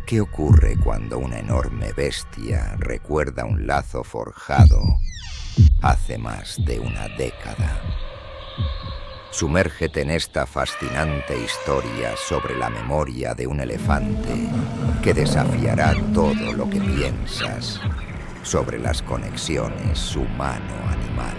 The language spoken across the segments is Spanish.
¿Qué ocurre cuando una enorme bestia recuerda un lazo forjado hace más de una década? Sumérgete en esta fascinante historia sobre la memoria de un elefante que desafiará todo lo que piensas sobre las conexiones humano-animal.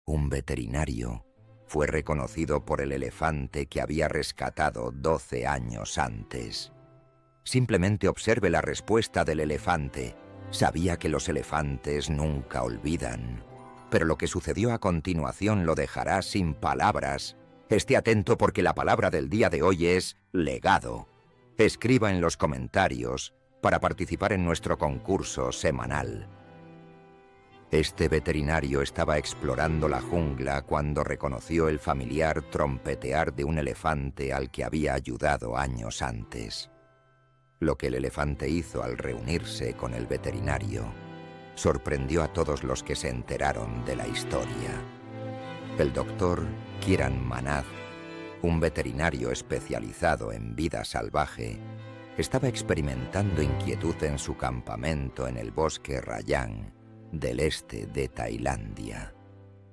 Un veterinario fue reconocido por el elefante que había rescatado 12 años antes. Simplemente observe la respuesta del elefante. Sabía que los elefantes nunca olvidan, pero lo que sucedió a continuación lo dejará sin palabras. Esté atento porque la palabra del día de hoy es legado. Escriba en los comentarios para participar en nuestro concurso semanal. Este veterinario estaba explorando la jungla cuando reconoció el familiar trompetear de un elefante al que había ayudado años antes. Lo que el elefante hizo al reunirse con el veterinario sorprendió a todos los que se enteraron de la historia. El doctor Kieran Manath, un veterinario especializado en vida salvaje, estaba experimentando inquietud en su campamento en el bosque Rayang del este de Tailandia.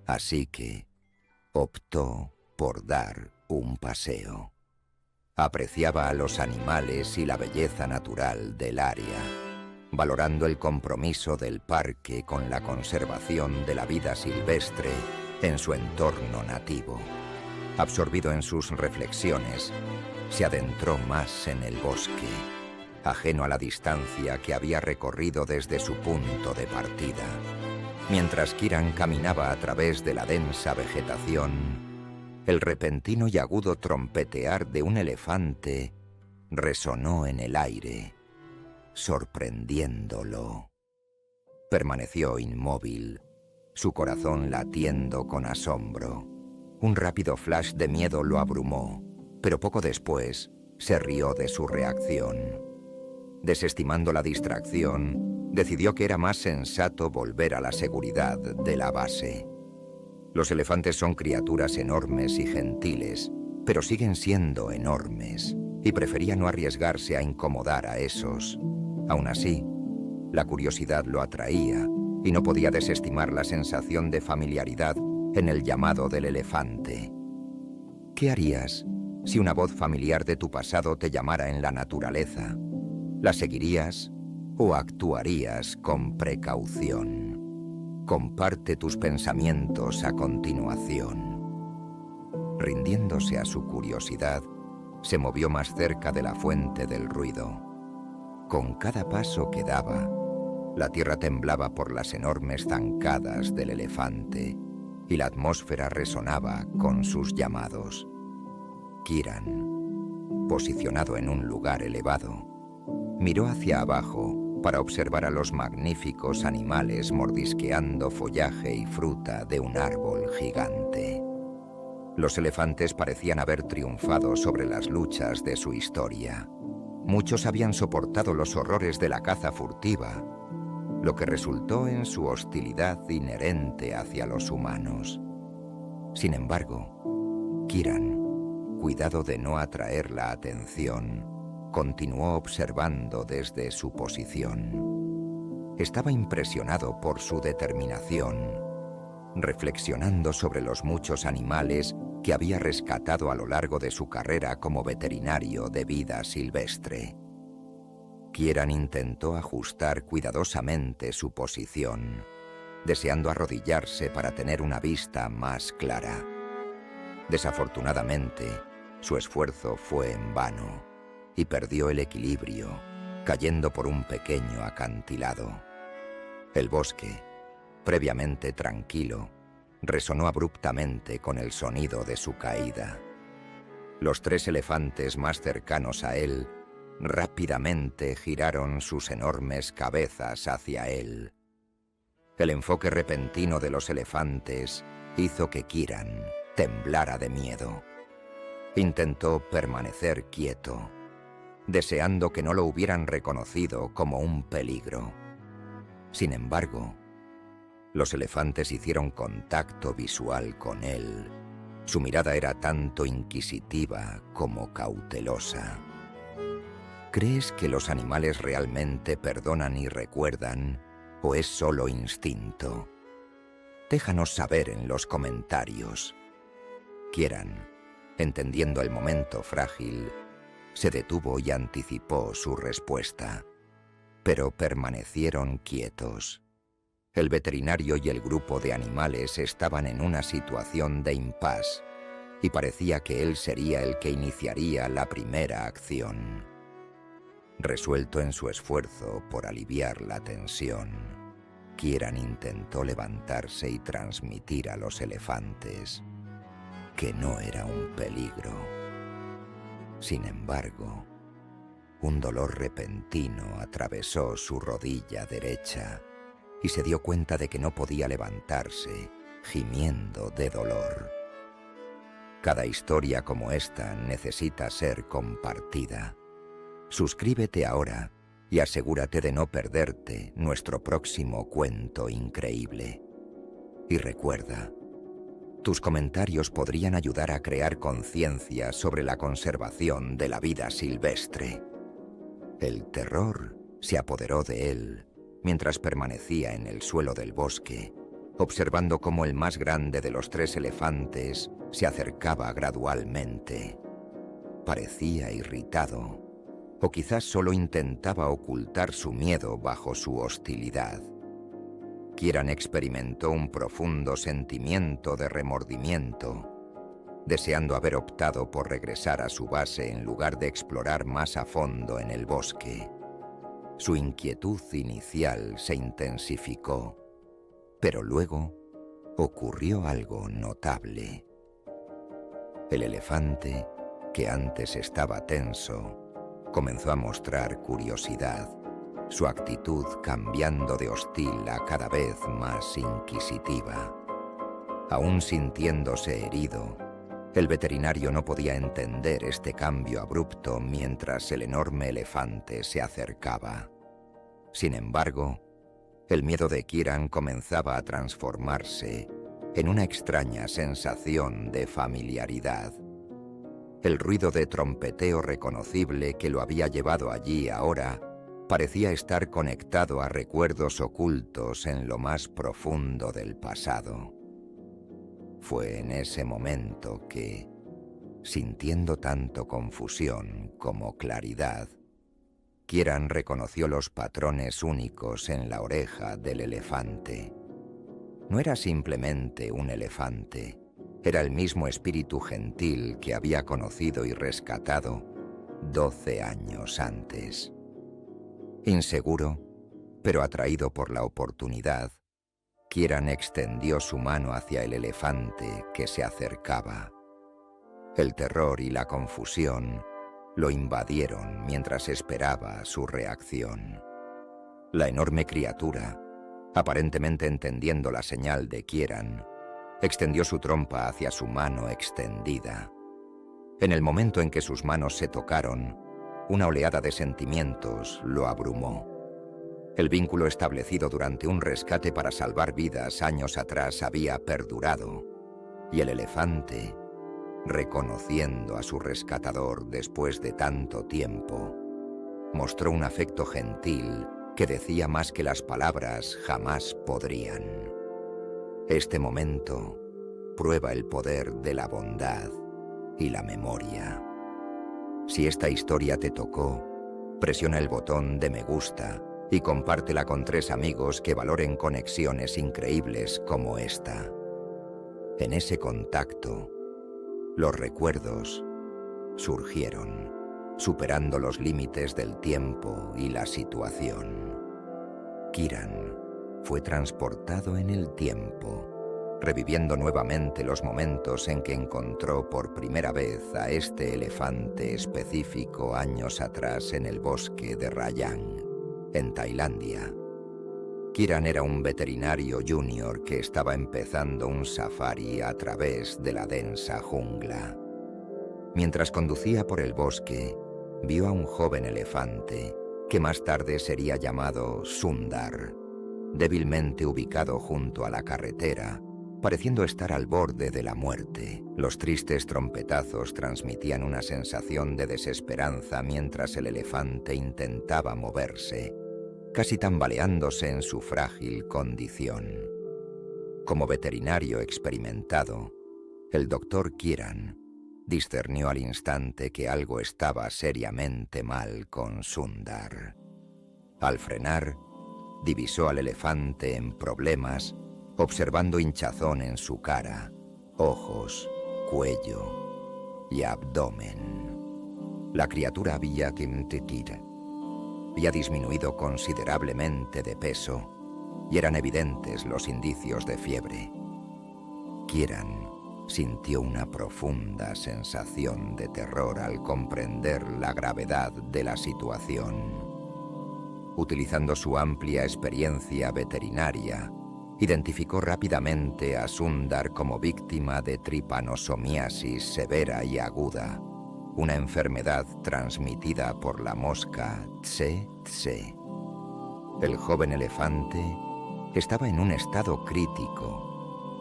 Así que optó por dar un paseo. Apreciaba a los animales y la belleza natural del área, valorando el compromiso del parque con la conservación de la vida silvestre en su entorno nativo. Absorbido en sus reflexiones, se adentró más en el bosque, ajeno a la distancia que había recorrido desde su punto de partida. Mientras Kieran caminaba a través de la densa vegetación, el repentino y agudo trompetear de un elefante resonó en el aire, sorprendiéndolo. Permaneció inmóvil, su corazón latiendo con asombro. Un rápido flash de miedo lo abrumó, pero poco después se rió de su reacción. Desestimando la distracción, decidió que era más sensato volver a la seguridad de la base. Los elefantes son criaturas enormes y gentiles, pero siguen siendo enormes, y prefería no arriesgarse a incomodar a esos. Aún así, la curiosidad lo atraía, y no podía desestimar la sensación de familiaridad en el llamado del elefante. ¿Qué harías si una voz familiar de tu pasado te llamara en la naturaleza? ¿La seguirías o actuarías con precaución? Comparte tus pensamientos a continuación. Rindiéndose a su curiosidad, se movió más cerca de la fuente del ruido. Con cada paso que daba, la tierra temblaba por las enormes zancadas del elefante y la atmósfera resonaba con sus llamados. Kieran, posicionado en un lugar elevado, miró hacia abajo para observar a los magníficos animales mordisqueando follaje y fruta de un árbol gigante. Los elefantes parecían haber triunfado sobre las luchas de su historia. Muchos habían soportado los horrores de la caza furtiva, lo que resultó en su hostilidad inherente hacia los humanos. Sin embargo, Kieran, cuidado de no atraer la atención, continuó observando desde su posición. Estaba impresionado por su determinación, reflexionando sobre los muchos animales que había rescatado a lo largo de su carrera como veterinario de vida silvestre. Kieran intentó ajustar cuidadosamente su posición, deseando arrodillarse para tener una vista más clara. Desafortunadamente, su esfuerzo fue en vano y perdió el equilibrio, cayendo por un pequeño acantilado. El bosque, previamente tranquilo, resonó abruptamente con el sonido de su caída. Los 3 elefantes más cercanos a él rápidamente giraron sus enormes cabezas hacia él. El enfoque repentino de los elefantes hizo que Kieran temblara de miedo. Intentó permanecer quieto, deseando que no lo hubieran reconocido como un peligro. Sin embargo, los elefantes hicieron contacto visual con él Su mirada era tanto inquisitiva como cautelosa. ¿Crees que los animales realmente perdonan y recuerdan, o es solo instinto? Déjanos saber en los comentarios. Kieran, entendiendo el momento frágil, se detuvo y anticipó su respuesta. Pero permanecieron quietos. El veterinario y el grupo de animales estaban en una situación de impasse, y parecía que él sería el que iniciaría la primera acción. Resuelto en su esfuerzo por aliviar la tensión, Kieran intentó levantarse y transmitir a los elefantes que no era un peligro. Sin embargo, un dolor repentino atravesó su rodilla derecha y se dio cuenta de que no podía levantarse, gimiendo de dolor. Cada historia como esta necesita ser compartida. Suscríbete ahora y asegúrate de no perderte nuestro próximo cuento increíble. Y recuerda, tus comentarios podrían ayudar a crear conciencia sobre la conservación de la vida silvestre. El terror se apoderó de él mientras permanecía en el suelo del bosque, observando cómo el más grande de los 3 elefantes se acercaba gradualmente. Parecía irritado, o quizás solo intentaba ocultar su miedo bajo su hostilidad. Kieran experimentó un profundo sentimiento de remordimiento, deseando haber optado por regresar a su base en lugar de explorar más a fondo en el bosque. Su inquietud inicial se intensificó, pero luego ocurrió algo notable. El elefante, que antes estaba tenso, comenzó a mostrar curiosidad, su actitud cambiando de hostil a cada vez más inquisitiva. Aún sintiéndose herido, el veterinario no podía entender este cambio abrupto mientras el enorme elefante se acercaba. Sin embargo, el miedo de Kieran comenzaba a transformarse en una extraña sensación de familiaridad. El ruido de trompeteo reconocible que lo había llevado allí ahora parecía estar conectado a recuerdos ocultos en lo más profundo del pasado. Fue en ese momento que, sintiendo tanto confusión como claridad, Kieran reconoció los patrones únicos en la oreja del elefante. No era simplemente un elefante, era el mismo espíritu gentil que había conocido y rescatado 12 años antes. Inseguro, pero atraído por la oportunidad, Kieran extendió su mano hacia el elefante que se acercaba. El terror y la confusión lo invadieron mientras esperaba su reacción. La enorme criatura, aparentemente entendiendo la señal de Kieran, extendió su trompa hacia su mano extendida. En el momento en que sus manos se tocaron, una oleada de sentimientos lo abrumó. El vínculo establecido durante un rescate para salvar vidas años atrás había perdurado, y el elefante, reconociendo a su rescatador después de tanto tiempo, mostró un afecto gentil que decía más que las palabras jamás podrían. Este momento prueba el poder de la bondad y la memoria. Si esta historia te tocó, presiona el botón de me gusta y compártela con 3 amigos que valoren conexiones increíbles como esta. En ese contacto, los recuerdos surgieron, superando los límites del tiempo y la situación. Kieran fue transportado en el tiempo, reviviendo nuevamente los momentos en que encontró por primera vez a este elefante específico años atrás en el bosque de Rayang, en Tailandia. Kieran era un veterinario junior que estaba empezando un safari a través de la densa jungla. Mientras conducía por el bosque, vio a un joven elefante que más tarde sería llamado Sundar, débilmente ubicado junto a la carretera, pareciendo estar al borde de la muerte. Los tristes trompetazos transmitían una sensación de desesperanza mientras el elefante intentaba moverse, casi tambaleándose en su frágil condición. Como veterinario experimentado, el doctor Kieran discernió al instante que algo estaba seriamente mal con Sundar. Al frenar, divisó al elefante en problemas, observando hinchazón en su cara, ojos, cuello y abdomen. La criatura había disminuido considerablemente de peso y eran evidentes los indicios de fiebre. Kieran sintió una profunda sensación de terror al comprender la gravedad de la situación. Utilizando su amplia experiencia veterinaria, identificó rápidamente a Sundar como víctima de tripanosomiasis severa y aguda, una enfermedad transmitida por la mosca tsetse. El joven elefante estaba en un estado crítico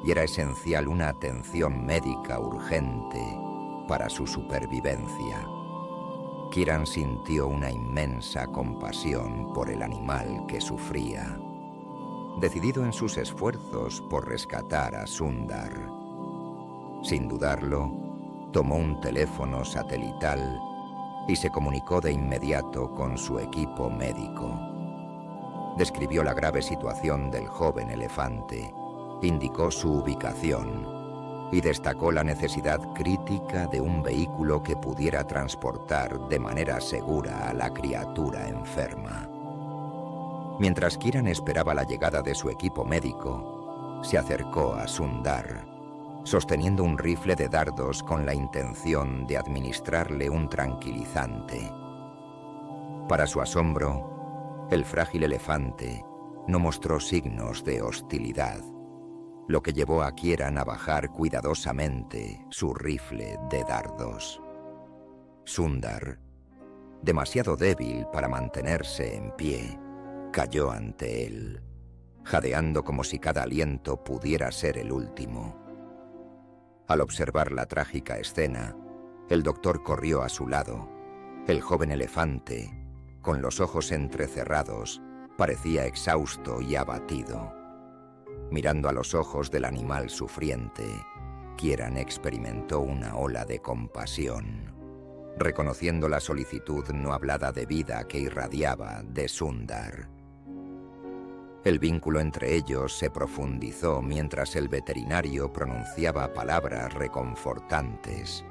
y era esencial una atención médica urgente para su supervivencia. Kieran sintió una inmensa compasión por el animal que sufría. Decidido en sus esfuerzos por rescatar a Sundar, sin dudarlo, tomó un teléfono satelital y se comunicó de inmediato con su equipo médico. Describió la grave situación del joven elefante, indicó su ubicación y destacó la necesidad crítica de un vehículo que pudiera transportar de manera segura a la criatura enferma. Mientras Kieran esperaba la llegada de su equipo médico, se acercó a Sundar, sosteniendo un rifle de dardos con la intención de administrarle un tranquilizante. Para su asombro, el frágil elefante no mostró signos de hostilidad, lo que llevó a Kieran a bajar cuidadosamente su rifle de dardos. Sundar, demasiado débil para mantenerse en pie, cayó ante él, jadeando como si cada aliento pudiera ser el último. Al observar la trágica escena, el doctor corrió a su lado. El joven elefante, con los ojos entrecerrados, parecía exhausto y abatido. Mirando a los ojos del animal sufriente, Kieran experimentó una ola de compasión, reconociendo la solicitud no hablada de vida que irradiaba de Sundar. El vínculo entre ellos se profundizó mientras el veterinario pronunciaba palabras reconfortantes,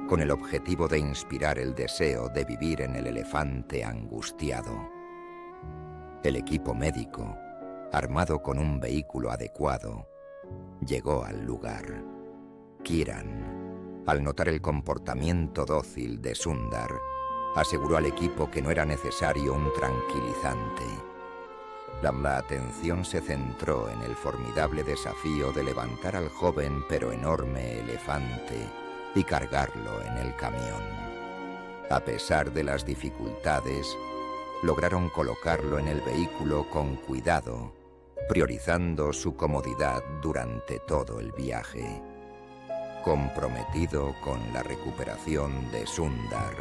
con el objetivo de inspirar el deseo de vivir en el elefante angustiado. El equipo médico, armado con un vehículo adecuado, llegó al lugar. Kieran, al notar el comportamiento dócil de Sundar, aseguró al equipo que no era necesario un tranquilizante. La atención se centró en el formidable desafío de levantar al joven pero enorme elefante y cargarlo en el camión. A pesar de las dificultades, lograron colocarlo en el vehículo con cuidado, priorizando su comodidad durante todo el viaje. Comprometido con la recuperación de Sundar,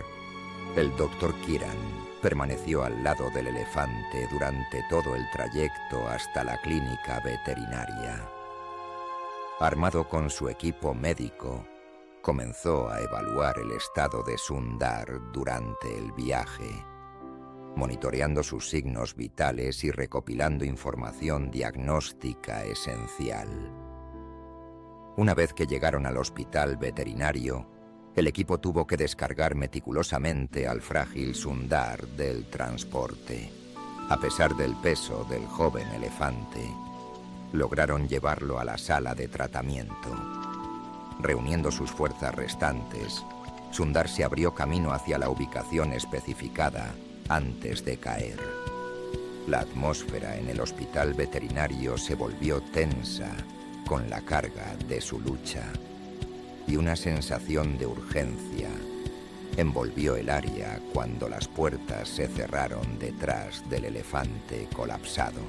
el Dr. Kieran permaneció al lado del elefante durante todo el trayecto hasta la clínica veterinaria. Armado con su equipo médico, comenzó a evaluar el estado de Sundar durante el viaje, monitoreando sus signos vitales y recopilando información diagnóstica esencial. Una vez que llegaron al hospital veterinario, el equipo tuvo que descargar meticulosamente al frágil Sundar del transporte. A pesar del peso del joven elefante, lograron llevarlo a la sala de tratamiento. Reuniendo sus fuerzas restantes, Sundar se abrió camino hacia la ubicación especificada antes de caer. La atmósfera en el hospital veterinario se volvió tensa con la carga de su lucha, y una sensación de urgencia envolvió el área cuando las puertas se cerraron detrás del elefante colapsado.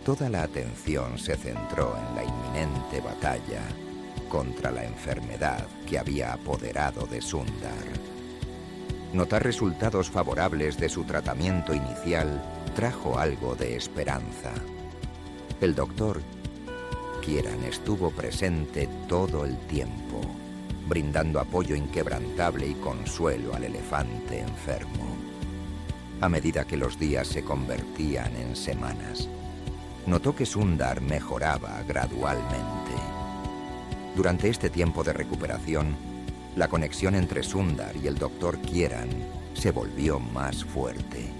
Toda la atención se centró en la inminente batalla contra la enfermedad que había apoderado de Sundar. Notar resultados favorables de su tratamiento inicial trajo algo de esperanza. El doctor Kieran estuvo presente todo el tiempo, brindando apoyo inquebrantable y consuelo al elefante enfermo. A medida que los días se convertían en semanas, notó que Sundar mejoraba gradualmente. Durante este tiempo de recuperación, la conexión entre Sundar y el doctor Kieran se volvió más fuerte.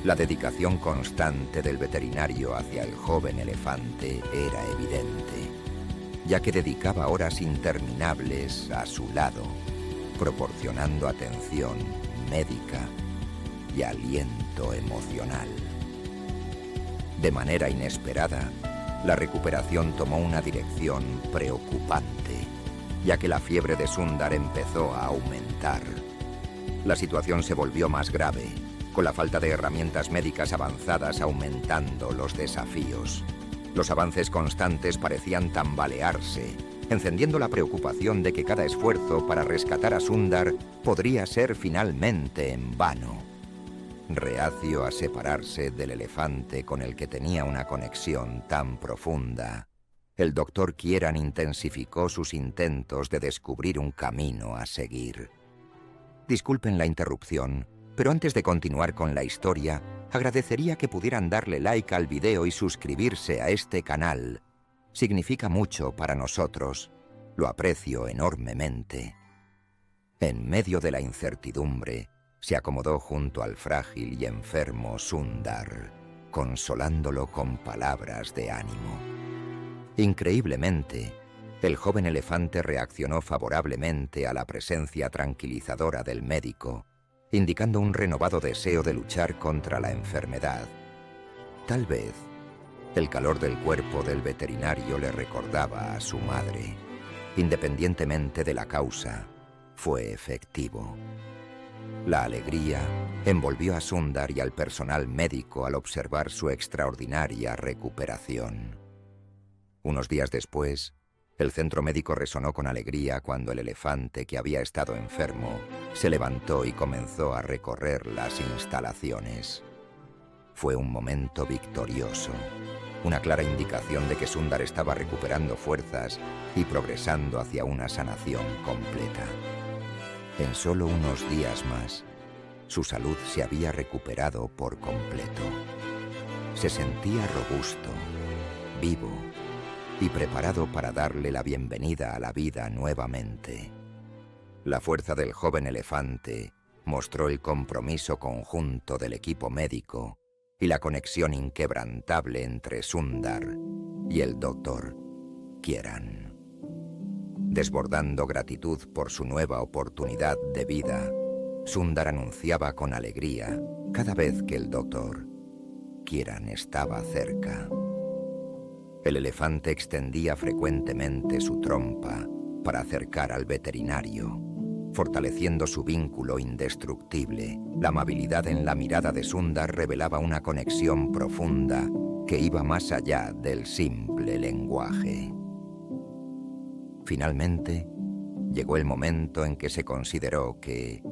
La dedicación constante del veterinario hacia el joven elefante era evidente, ya que dedicaba horas interminables a su lado, proporcionando atención médica y aliento emocional. De manera inesperada, la recuperación tomó una dirección preocupante, ya que la fiebre de Sundar empezó a aumentar. La situación se volvió más grave, con la falta de herramientas médicas avanzadas aumentando los desafíos. Los avances constantes parecían tambalearse, encendiendo la preocupación de que cada esfuerzo para rescatar a Sundar podría ser finalmente en vano. Reacio a separarse del elefante con el que tenía una conexión tan profunda, el doctor Kieran intensificó sus intentos de descubrir un camino a seguir. Disculpen la interrupción, pero antes de continuar con la historia, agradecería que pudieran darle like al video y suscribirse a este canal. Significa mucho para nosotros. Lo aprecio enormemente. En medio de la incertidumbre, se acomodó junto al frágil y enfermo Sundar, consolándolo con palabras de ánimo. Increíblemente, el joven elefante reaccionó favorablemente a la presencia tranquilizadora del médico, indicando un renovado deseo de luchar contra la enfermedad. Tal vez, el calor del cuerpo del veterinario le recordaba a su madre. Independientemente de la causa, fue efectivo. La alegría envolvió a Sundar y al personal médico al observar su extraordinaria recuperación. Unos días después, el centro médico resonó con alegría cuando el elefante que había estado enfermo se levantó y comenzó a recorrer las instalaciones. Fue un momento victorioso, una clara indicación de que Sundar estaba recuperando fuerzas y progresando hacia una sanación completa. En solo unos días más, su salud se había recuperado por completo. Se sentía robusto, vivo y preparado para darle la bienvenida a la vida nuevamente. La fuerza del joven elefante mostró el compromiso conjunto del equipo médico y la conexión inquebrantable entre Sundar y el doctor Kieran. Desbordando gratitud por su nueva oportunidad de vida, Sundar anunciaba con alegría cada vez que el doctor Kieran estaba cerca. El elefante extendía frecuentemente su trompa para acercar al veterinario, fortaleciendo su vínculo indestructible. La amabilidad en la mirada de Sundar revelaba una conexión profunda que iba más allá del simple lenguaje. Finalmente, llegó el momento en que se consideró que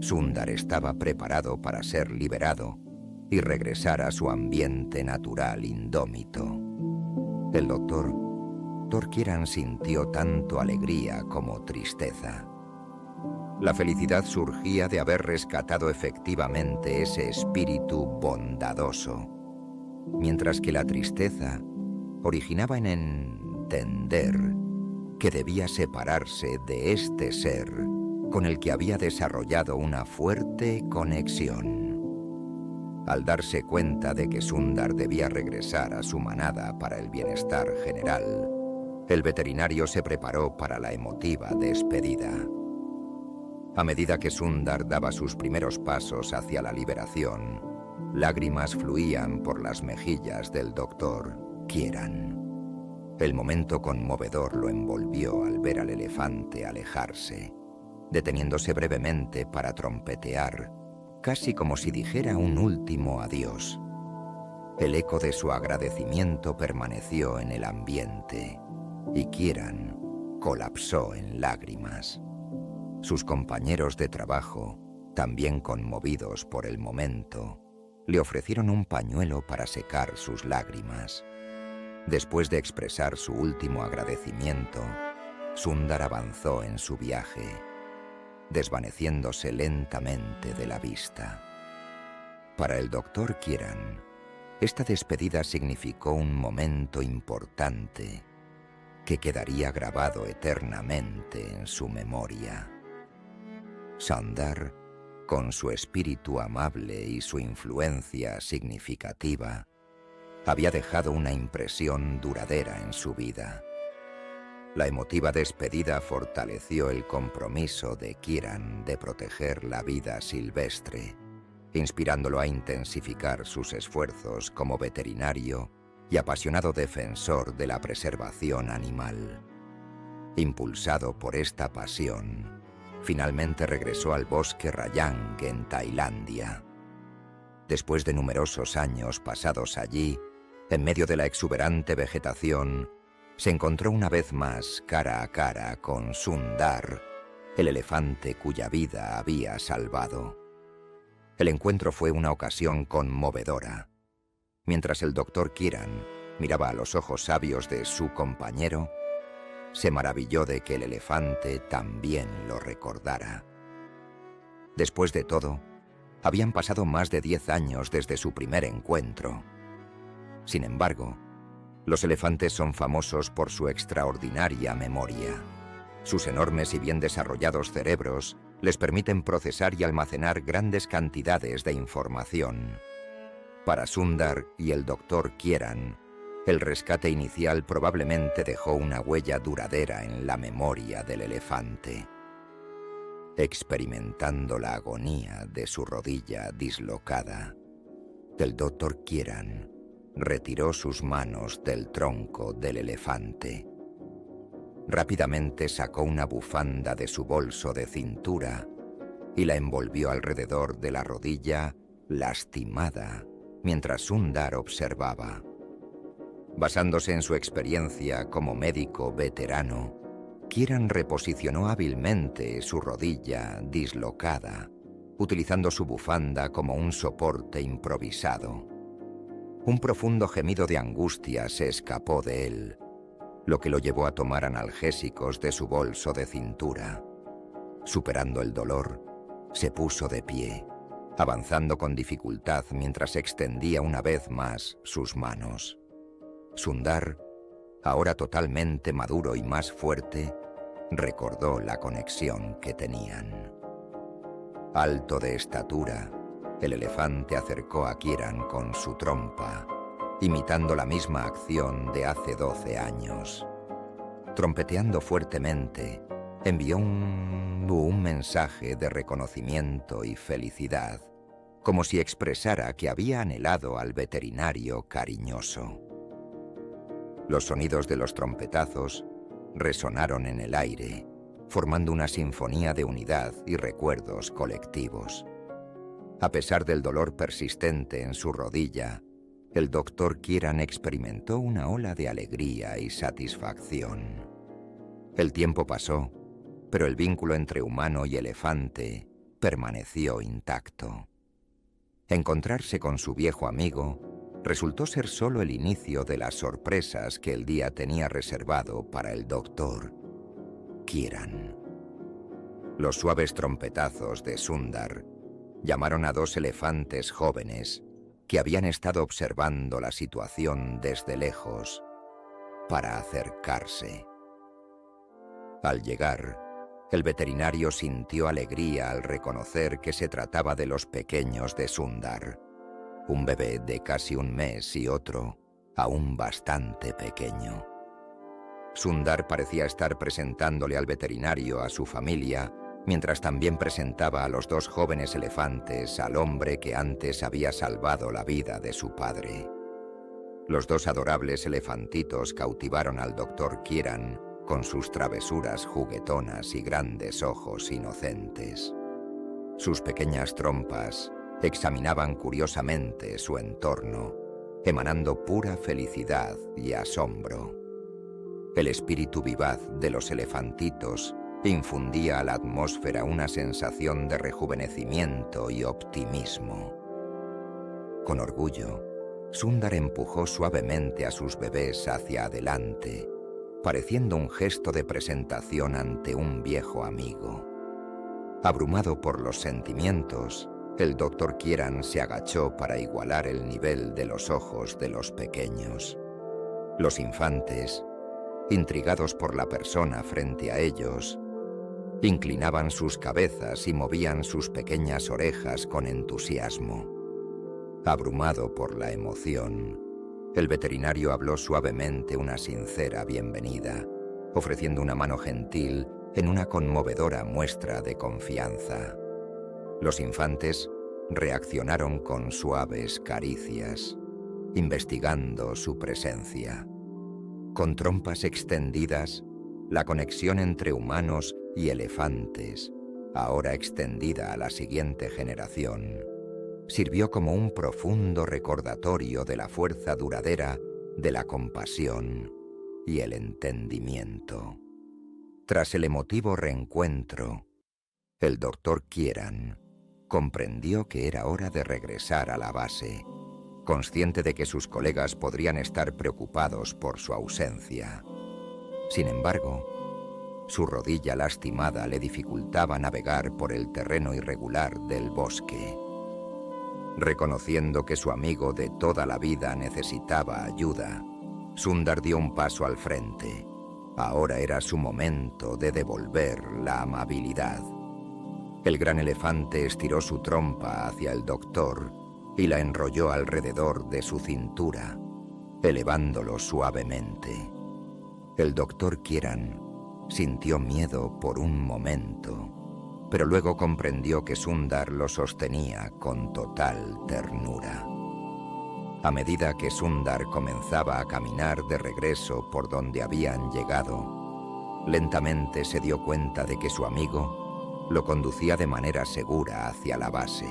Sundar estaba preparado para ser liberado y regresar a su ambiente natural indómito. El doctor Kieran sintió tanto alegría como tristeza. La felicidad surgía de haber rescatado efectivamente ese espíritu bondadoso, mientras que la tristeza originaba en entender que debía separarse de este ser con el que había desarrollado una fuerte conexión. Al darse cuenta de que Sundar debía regresar a su manada para el bienestar general, el veterinario se preparó para la emotiva despedida. A medida que Sundar daba sus primeros pasos hacia la liberación, lágrimas fluían por las mejillas del doctor Kieran. El momento conmovedor lo envolvió al ver al elefante alejarse, deteniéndose brevemente para trompetear, casi como si dijera un último adiós. El eco de su agradecimiento permaneció en el ambiente y Kieran colapsó en lágrimas. Sus compañeros de trabajo, también conmovidos por el momento, le ofrecieron un pañuelo para secar sus lágrimas. Después de expresar su último agradecimiento, Sundar avanzó en su viaje, desvaneciéndose lentamente de la vista. Para el doctor Kieran, esta despedida significó un momento importante que quedaría grabado eternamente en su memoria. Sundar, con su espíritu amable y su influencia significativa, había dejado una impresión duradera en su vida. La emotiva despedida fortaleció el compromiso de Kieran de proteger la vida silvestre, inspirándolo a intensificar sus esfuerzos como veterinario y apasionado defensor de la preservación animal. Impulsado por esta pasión, finalmente regresó al bosque Rayang en Tailandia. Después de numerosos años pasados allí, en medio de la exuberante vegetación, se encontró una vez más cara a cara con Sundar, el elefante cuya vida había salvado. El encuentro fue una ocasión conmovedora. Mientras el doctor Kieran miraba a los ojos sabios de su compañero, se maravilló de que el elefante también lo recordara. Después de todo, habían pasado más de 10 años desde su primer encuentro. Sin embargo, los elefantes son famosos por su extraordinaria memoria. Sus enormes y bien desarrollados cerebros les permiten procesar y almacenar grandes cantidades de información. Para Sundar y el doctor Kieran, el rescate inicial probablemente dejó una huella duradera en la memoria del elefante. Experimentando la agonía de su rodilla dislocada, el doctor Kieran retiró sus manos del tronco del elefante. Rápidamente sacó una bufanda de su bolso de cintura y la envolvió alrededor de la rodilla lastimada mientras Sundar observaba. Basándose en su experiencia como médico veterano, Kieran reposicionó hábilmente su rodilla dislocada, utilizando su bufanda como un soporte improvisado. Un profundo gemido de angustia se escapó de él, lo que lo llevó a tomar analgésicos de su bolso de cintura. Superando el dolor, se puso de pie, avanzando con dificultad mientras extendía una vez más sus manos. Sundar, ahora totalmente maduro y más fuerte, recordó la conexión que tenían. Alto de estatura, el elefante acercó a Kieran con su trompa, imitando la misma acción de hace 12 años. Trompeteando fuertemente, envió un mensaje de reconocimiento y felicidad, como si expresara que había anhelado al veterinario cariñoso. Los sonidos de los trompetazos resonaron en el aire, formando una sinfonía de unidad y recuerdos colectivos. A pesar del dolor persistente en su rodilla, el doctor Kieran experimentó una ola de alegría y satisfacción. El tiempo pasó, pero el vínculo entre humano y elefante permaneció intacto. Encontrarse con su viejo amigo resultó ser solo el inicio de las sorpresas que el día tenía reservado para el doctor Kieran. Los suaves trompetazos de Sundar llamaron a 2 elefantes jóvenes que habían estado observando la situación desde lejos para acercarse. Al llegar, el veterinario sintió alegría al reconocer que se trataba de los pequeños de Sundar, un bebé de casi 1 mes y otro aún bastante pequeño. Sundar parecía estar presentándole al veterinario a su familia, mientras también presentaba a los 2 jóvenes elefantes al hombre que antes había salvado la vida de su padre. Los 2 adorables elefantitos cautivaron al doctor Kieran con sus travesuras juguetonas y grandes ojos inocentes. Sus pequeñas trompas examinaban curiosamente su entorno, emanando pura felicidad y asombro. El espíritu vivaz de los elefantitos infundía a la atmósfera una sensación de rejuvenecimiento y optimismo. Con orgullo, Sundar empujó suavemente a sus bebés hacia adelante, pareciendo un gesto de presentación ante un viejo amigo. Abrumado por los sentimientos, el Dr. Kieran se agachó para igualar el nivel de los ojos de los pequeños. Los infantes, intrigados por la persona frente a ellos, inclinaban sus cabezas y movían sus pequeñas orejas con entusiasmo. Abrumado por la emoción, el veterinario habló suavemente una sincera bienvenida, ofreciendo una mano gentil en una conmovedora muestra de confianza. Los infantes reaccionaron con suaves caricias, investigando su presencia. Con trompas extendidas, la conexión entre humanos y elefantes, ahora extendida a la siguiente generación, sirvió como un profundo recordatorio de la fuerza duradera de la compasión y el entendimiento. Tras el emotivo reencuentro, el Dr. Kieran comprendió que era hora de regresar a la base, consciente de que sus colegas podrían estar preocupados por su ausencia. Sin embargo, su rodilla lastimada le dificultaba navegar por el terreno irregular del bosque. Reconociendo que su amigo de toda la vida necesitaba ayuda, Sundar dio un paso al frente. Ahora era su momento de devolver la amabilidad. El gran elefante estiró su trompa hacia el doctor y la enrolló alrededor de su cintura, elevándolo suavemente. El Dr. Kieran sintió miedo por un momento, pero luego comprendió que Sundar lo sostenía con total ternura. A medida que Sundar comenzaba a caminar de regreso por donde habían llegado, lentamente se dio cuenta de que su amigo lo conducía de manera segura hacia la base,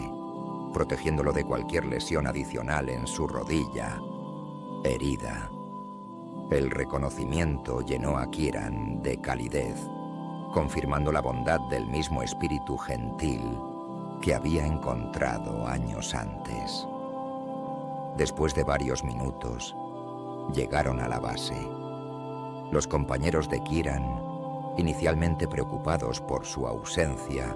protegiéndolo de cualquier lesión adicional en su rodilla herida. El reconocimiento llenó a Kieran de calidez, confirmando la bondad del mismo espíritu gentil que había encontrado años antes. Después de varios minutos, llegaron a la base. Los compañeros de Kieran, inicialmente preocupados por su ausencia,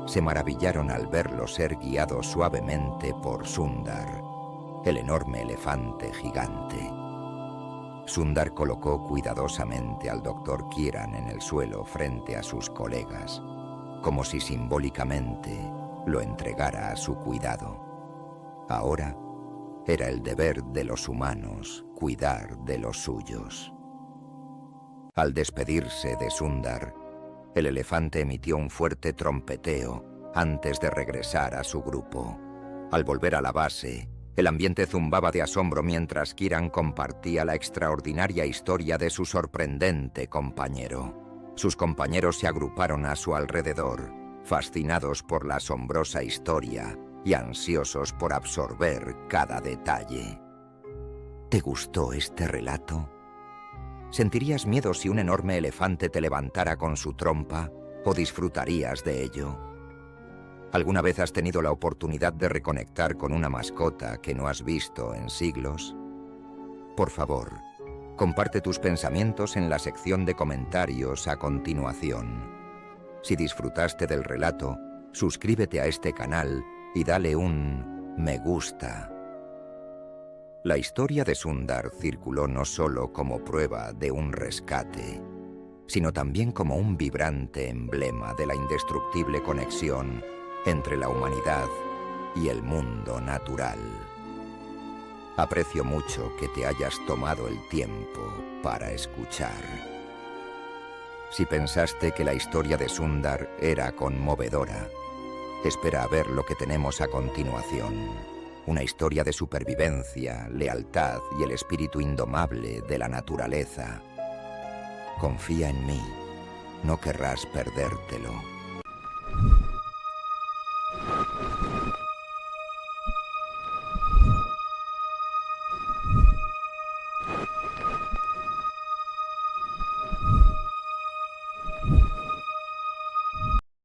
se maravillaron al verlo ser guiado suavemente por Sundar, el enorme elefante gigante. Sundar colocó cuidadosamente al Dr. Kieran en el suelo frente a sus colegas, como si simbólicamente lo entregara a su cuidado. Ahora era el deber de los humanos cuidar de los suyos. Al despedirse de Sundar, el elefante emitió un fuerte trompeteo antes de regresar a su grupo. Al volver a la base, el ambiente zumbaba de asombro mientras Kieran compartía la extraordinaria historia de su sorprendente compañero. Sus compañeros se agruparon a su alrededor, fascinados por la asombrosa historia y ansiosos por absorber cada detalle. ¿Te gustó este relato? ¿Sentirías miedo si un enorme elefante te levantara con su trompa o disfrutarías de ello? ¿Alguna vez has tenido la oportunidad de reconectar con una mascota que no has visto en siglos? Por favor, comparte tus pensamientos en la sección de comentarios a continuación. Si disfrutaste del relato, suscríbete a este canal y dale un me gusta. La historia de Sundar circuló no solo como prueba de un rescate, sino también como un vibrante emblema de la indestructible conexión entre la humanidad y el mundo natural. Aprecio mucho que te hayas tomado el tiempo para escuchar. Si pensaste que la historia de Sundar era conmovedora, espera a ver lo que tenemos a continuación. Una historia de supervivencia, lealtad y el espíritu indomable de la naturaleza. Confía en mí, no querrás perdértelo.